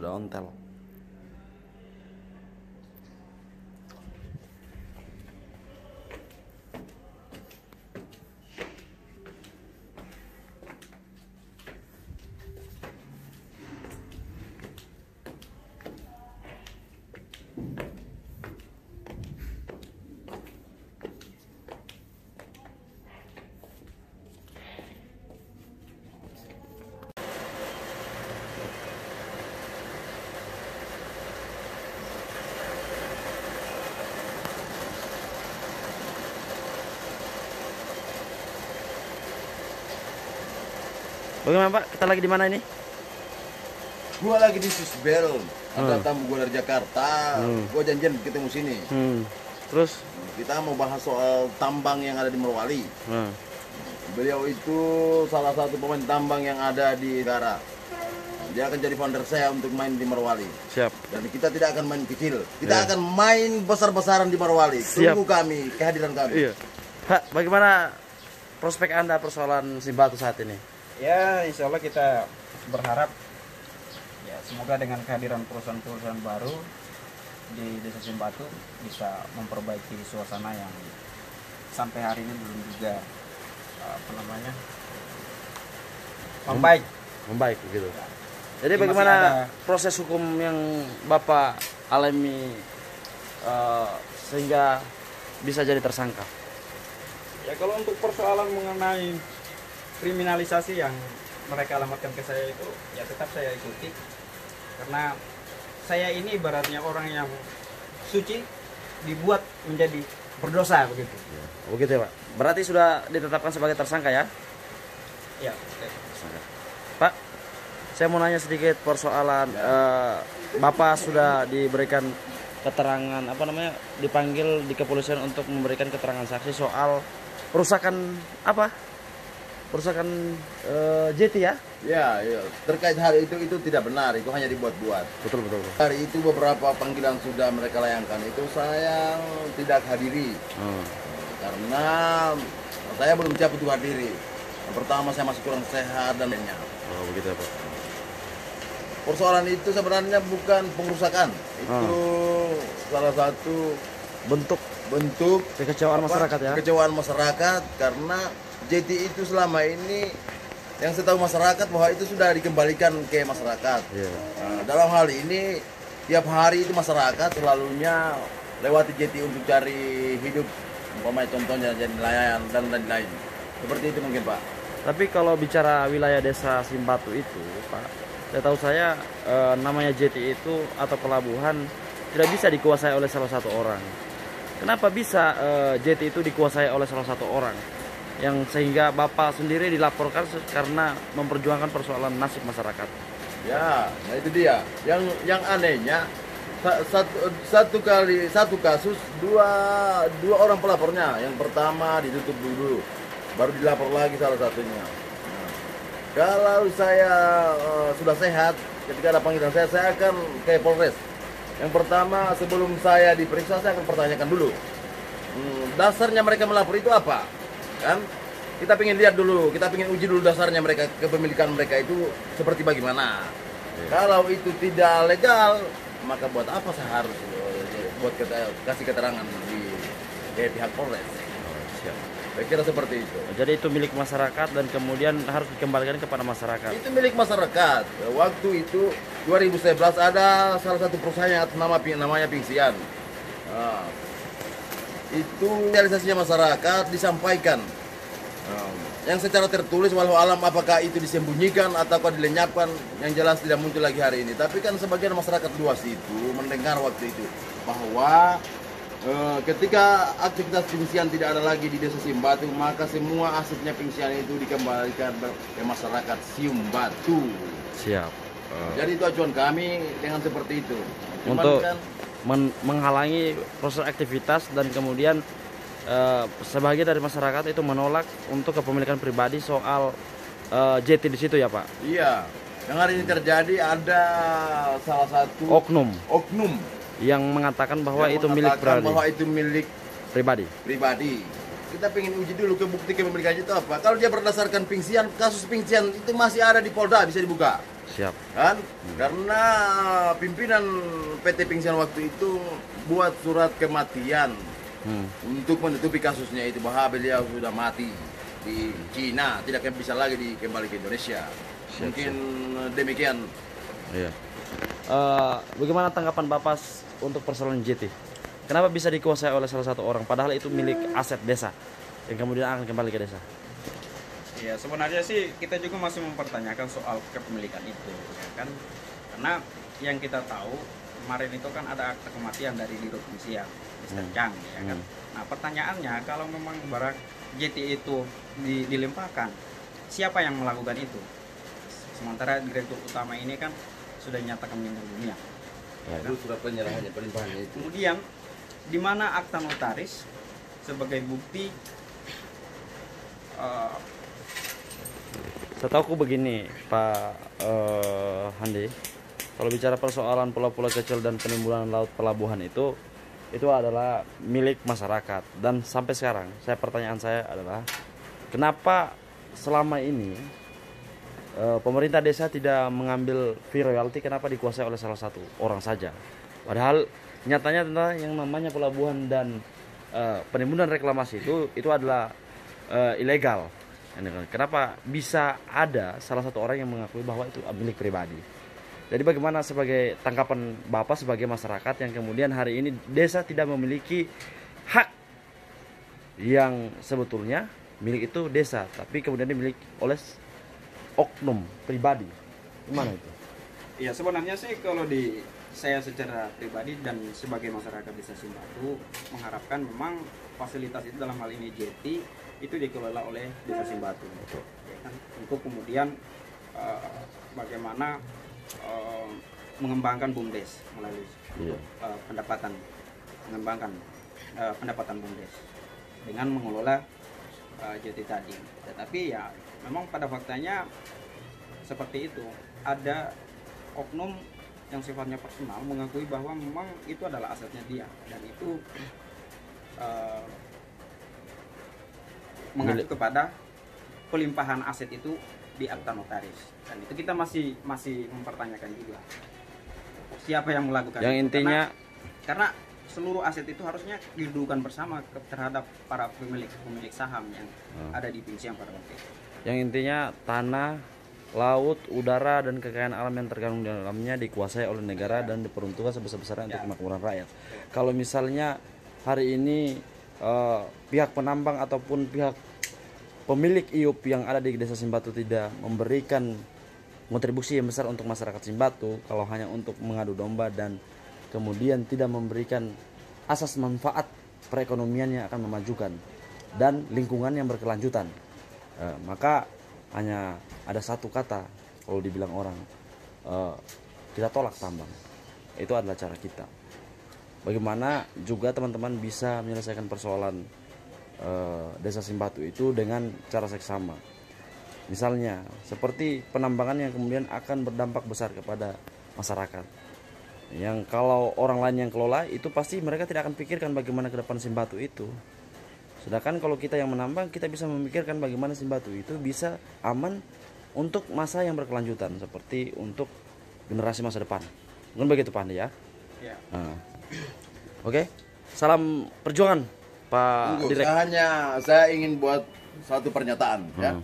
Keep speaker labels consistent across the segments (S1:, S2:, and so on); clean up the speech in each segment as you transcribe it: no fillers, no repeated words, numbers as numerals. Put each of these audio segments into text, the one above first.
S1: sudah ontel. Bagaimana Pak? Kita lagi di mana ini?
S2: Gua lagi di Susbel, ada tamu gua dari Jakarta. Gua janjian ketemu sini.
S1: Terus
S2: Kita mau bahas soal tambang yang ada di Morowali. Beliau itu salah satu pemain tambang yang ada di negara. Dia akan jadi founder saya untuk main di Morowali.
S1: siap.
S2: Dan kita tidak akan main kecil. Kita akan main besar-besaran di Morowali.
S1: Siap.
S2: Tunggu kami, kehadiran kami.
S1: Iya. Pak, bagaimana prospek Anda persoalan Simbatu saat ini?
S3: Ya, insya Allah kita berharap ya semoga dengan kehadiran perusahaan-perusahaan baru di Desa Simbatu bisa memperbaiki suasana yang sampai hari ini belum juga
S1: Membaik gitu. Jadi
S3: Masih
S1: bagaimana
S3: ada.
S1: proses hukum yang Bapak alami sehingga bisa jadi tersangka?
S3: Ya kalau untuk persoalan mengenai kriminalisasi yang mereka alamatkan ke saya itu ya tetap saya ikuti karena saya ini ibaratnya orang yang suci dibuat menjadi berdosa begitu.
S1: Begitu ya Pak. Berarti sudah ditetapkan sebagai tersangka ya?
S3: Ya.
S1: Pak, saya mau nanya sedikit persoalan Bapak sudah diberikan keterangan dipanggil di kepolisian untuk memberikan keterangan saksi soal perusakan perusakan JT ya?
S2: Ya, terkait hal itu tidak benar. Itu hanya dibuat-buat.
S1: Betul.
S2: Hari itu beberapa panggilan sudah mereka layangkan. Itu saya tidak hadiri. Karena saya belum siap untuk hadiri. Yang pertama saya masih kurang sehat dan lainnya.
S1: Oh begitu ya Pak.
S2: Persoalan itu sebenarnya bukan pengerusakan. Itu salah satu
S1: Bentuk kekecewaan masyarakat ya?
S2: kekecewaan masyarakat karena JT itu selama ini yang saya tahu masyarakat bahwa itu sudah dikembalikan ke masyarakat. Nah, dalam hal ini tiap hari itu masyarakat selalunya lewati JT untuk cari hidup, umpamanya contohnya jadi nelayan dan lain-lain. Seperti itu mungkin Pak.
S1: Tapi kalau bicara wilayah desa Simbatu itu Pak, saya namanya JT itu atau pelabuhan tidak bisa dikuasai oleh salah satu orang. Kenapa bisa JT itu dikuasai oleh salah satu orang? Yang sehingga Bapak sendiri dilaporkan karena memperjuangkan persoalan nasib masyarakat.
S2: Ya, nah itu dia. Yang anehnya satu kasus dua orang pelapornya. Yang pertama ditutup dulu, baru dilapor lagi salah satunya. Nah, kalau saya sudah sehat, ketika ada panggilan saya akan ke Polres. Yang pertama sebelum saya diperiksa saya akan pertanyakan dulu dasarnya mereka melapor itu apa, kan? Kita pengen lihat dulu, kita pengen uji dulu dasarnya mereka, kepemilikan mereka itu seperti bagaimana. Kalau itu tidak legal, maka buat apa saya harus kasih keterangan di pihak Polres?
S1: Siap.
S2: Saya kira seperti itu.
S1: Jadi itu milik masyarakat dan kemudian harus dikembalikan kepada masyarakat.
S2: Itu milik masyarakat. Waktu itu 2011 ada salah satu perusahaan yang namanya Pingsian. Nah, itu realisasinya masyarakat disampaikan. Yang secara tertulis walau alam apakah itu disembunyikan ataukah dilenyapkan, yang jelas tidak muncul lagi hari ini. Tapi kan sebagian masyarakat luas itu mendengar waktu itu bahwa ketika aktivitas Pingsian tidak ada lagi di Desa Simbatu, maka semua asetnya Pingsian itu dikembalikan ke masyarakat Simbatu.
S1: Siap.
S2: Jadi itu acuan kami dengan seperti itu. Cuman
S1: Untuk
S2: kan,
S1: menghalangi proses aktivitas dan kemudian sebagian dari masyarakat itu menolak untuk kepemilikan pribadi soal JT di situ ya Pak.
S2: iya, yang hari ini terjadi ada salah satu
S1: Oknum
S2: yang
S1: yang mengatakan bahwa
S2: yang
S1: itu milik
S2: mengatakan
S1: pribadi.
S2: bahwa itu milik
S1: pribadi.
S2: Kita pengen uji dulu ke bukti kepemilikan itu apa. Kalau dia berdasarkan Pingsian, kasus Pingsian itu masih ada di Polda, bisa dibuka.
S1: Siap.
S2: kan? Karena pimpinan PT Pingsan waktu itu buat surat kematian untuk menutupi kasusnya itu, bahwa beliau sudah mati di Cina, tidak akan bisa lagi kembali ke Indonesia. Mungkin demikian.
S1: Iya. Bagaimana tanggapan Bapak untuk persoalan JT? Kenapa bisa dikuasai oleh salah satu orang, padahal itu milik aset desa yang kemudian akan kembali ke desa?
S3: Ya sebenarnya sih kita juga masih mempertanyakan soal kepemilikan itu, ya kan? Karena yang kita tahu kemarin itu kan ada akta kematian dari Dirut Insia, Mr. Chang, ya kan? Nah pertanyaannya, kalau memang barang JT itu dilimpahkan, siapa yang melakukan itu? Sementara direktur utama ini kan sudah nyatakan meninggal dunia.
S2: Ya, itu surat penyerahannya, pelimpahannya itu.
S3: Kemudian di mana akta notaris sebagai bukti?
S1: Setahuku begini, Pak Handi, kalau bicara persoalan pulau-pulau kecil dan penimbunan laut pelabuhan itu adalah milik masyarakat. Dan sampai sekarang, pertanyaan saya adalah, kenapa selama ini pemerintah desa tidak mengambil fee royalti, kenapa dikuasai oleh salah satu orang saja? Padahal nyatanya tentang yang namanya pelabuhan dan penimbunan reklamasi itu adalah ilegal. Kenapa bisa ada salah satu orang yang mengakui bahwa itu milik pribadi? Jadi bagaimana sebagai tanggapan Bapak sebagai masyarakat yang kemudian hari ini desa tidak memiliki hak yang sebetulnya milik itu desa, tapi kemudian dimiliki oleh oknum pribadi? Gimana itu?
S3: Ya sebenarnya sih kalau saya secara pribadi dan sebagai masyarakat desa Simbatu mengharapkan memang fasilitas itu, dalam hal ini JT, itu dikelola oleh desa Simbatu, ya kan? Untuk kemudian bagaimana mengembangkan BUMDes melalui mengembangkan pendapatan BUMDes dengan mengelola JT tadi. Tetapi ya memang pada faktanya seperti itu, ada oknum yang sifatnya personal mengakui bahwa memang itu adalah asetnya dia, dan itu mengacu kepada pelimpahan aset itu di akta notaris, dan itu kita masih mempertanyakan juga siapa yang melakukan
S1: yang
S3: itu.
S1: intinya
S3: karena seluruh aset itu harusnya didudukan bersama terhadap para pemilik saham yang ada di Pingsiang pada waktu itu.
S1: Yang intinya tanah, laut, udara, dan kekayaan alam yang terkandung di dalamnya dikuasai oleh negara dan diperuntukkan sebesar-besarnya untuk kemakmuran rakyat. Kalau misalnya hari ini pihak penambang ataupun pihak pemilik IUP yang ada di desa Simbatu tidak memberikan kontribusi yang besar untuk masyarakat Simbatu, kalau hanya untuk mengadu domba dan kemudian tidak memberikan asas manfaat perekonomian yang akan memajukan dan lingkungan yang berkelanjutan, maka hanya ada satu kata kalau dibilang orang, kita tolak tambang. Itu adalah cara kita. Bagaimana juga teman-teman bisa menyelesaikan persoalan desa Simbatu itu dengan cara seksama. Misalnya seperti penambangan yang kemudian akan berdampak besar kepada masyarakat, yang kalau orang lain yang kelola itu pasti mereka tidak akan pikirkan bagaimana ke depan Simbatu itu. Sedangkan kalau kita yang menambang, kita bisa memikirkan bagaimana Simbatu itu bisa aman untuk masa yang berkelanjutan, seperti untuk generasi masa depan. Mungkin begitu Pak Andi ya.
S3: Ya.
S1: Oke. Salam perjuangan Pak Direk.
S2: Saya ingin buat satu pernyataan ya.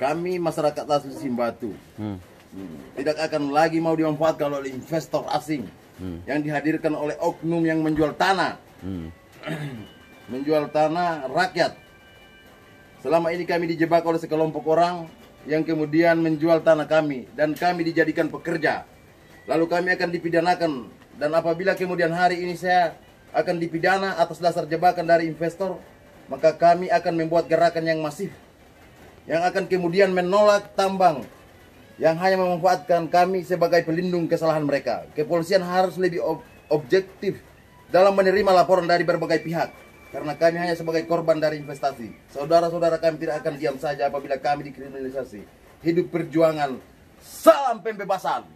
S2: Kami masyarakat asli Simbatu tidak akan lagi mau dimanfaatkan oleh investor asing yang dihadirkan oleh oknum yang menjual tanah. Menjual tanah rakyat. Selama ini kami dijebak oleh sekelompok orang yang kemudian menjual tanah kami dan kami dijadikan pekerja. Lalu kami akan dipidanakan, dan apabila kemudian hari ini saya akan dipidana atas dasar jebakan dari investor, maka kami akan membuat gerakan yang masif yang akan kemudian menolak tambang yang hanya memanfaatkan kami sebagai pelindung kesalahan mereka. Kepolisian harus lebih objektif dalam menerima laporan dari berbagai pihak, karena kami hanya sebagai korban dari investasi. Saudara-saudara kami tidak akan diam saja apabila kami dikriminalisasi. Hidup perjuangan, salam pembebasan.